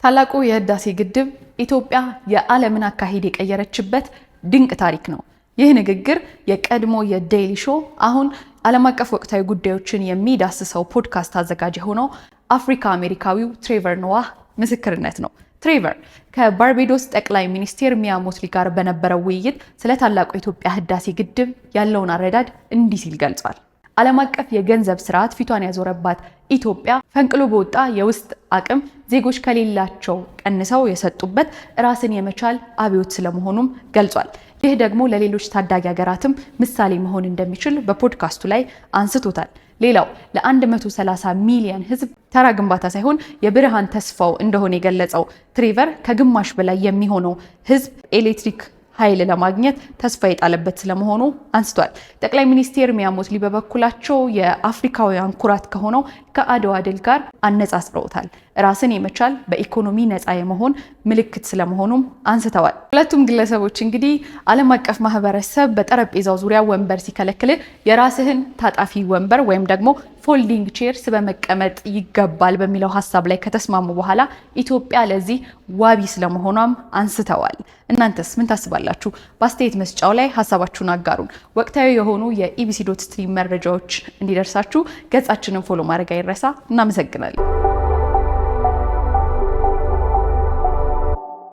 ታላቁ የህዳሴ ግድብ ኢትዮጵያ የዓለምን አካሄድ የቀየረችበት ድንቅ ታሪክ ነው። ይህ ንግግር የቀድሞ የዴይሊ ሾው አሁን ዓለም አቀፍ ወቅታዊ ጉዳዮችን የሚዳስሰው ፖድካስት አዘጋጅ የሆነው አፍሪካ አሜሪካዊው ትሬቨር ኖዋህ ምስክርነት ነው። ትሬቨር ከባርቤዶስ ጠቅላይ ሚኒስትር ሚያ ሞትሊ ጋር በነበረው ውይይት ስለ ታላቁ የኢትዮጵያ ህዳሴ ግድብ ያለውን አረዳድ እንዲህ ሲል ገልጿል። ዓለም አቀፍ የገንዘብ ስርዓት ፊቷን ያዞረባት ኢትዮጵያ ፈንቅሎ በወጣ የውስጥ አቅም ዜጎች ከሌላቸው ቀንሰው የሰጡበት ራስን የመቻል አብዮት ስለመሆኑም ገልጿል። ይህ ደግሞ ለሌሎች ታዳጊ ሀገራትም ምሳሌ መሆን እንደሚችል በፖድካስቱ ላይ አንስቶታል። ሌላው ለ130 ሚሊዮን ህዝብ ተራ ግንባታ ሳይሆን የብርሃን ተስፋው እንደሆነ የገለጸው ትሬቨር ከግማሽ በላይ የሚሆነው ህዝብ ኤሌክትሪክ ኃይል ለማግኘት ተስፋ የጣለበት ስለመሆኑ አንስቷል። ጠቅላይ ሚኒስትር ሚያ ሞትሊ በበኩላቸው የአፍሪካውያን ኩራት ከሆነው ከአድዋ ድል ጋር አነጻጽረውታል። ራስን የመቻል በኢኮኖሚ ነፃ የመሆን ምልክት ስለመሆኑም አንስተዋል። ሁለቱም ግለሰቦች እንግዲህ ዓለም አቀፍ ማህበረሰብ በጠረጴዛው ዙሪያ ወንበር ሲከለክል የራስህን ታጣፊ ወንበር ወይም ደግሞ ፎልዲንግ ቼርስ በመቀመጥ ይገባል በሚለው ሀሳብ ላይ ከተስማሙ በኋላ ኢትዮጵያ ለዚህ ዋቢ ስለመሆኗም አንስተዋል። እናንተስ ምን ታስባላችሁ? በአስተያየት መስጫው ላይ ሀሳባችሁን አጋሩን። ወቅታዊ የሆኑ የኢቢሲ.ስትሪም መረጃዎች እንዲደርሳችሁ ገጻችንን ፎሎ ማድረግ አይረሳ። እናመሰግናለን።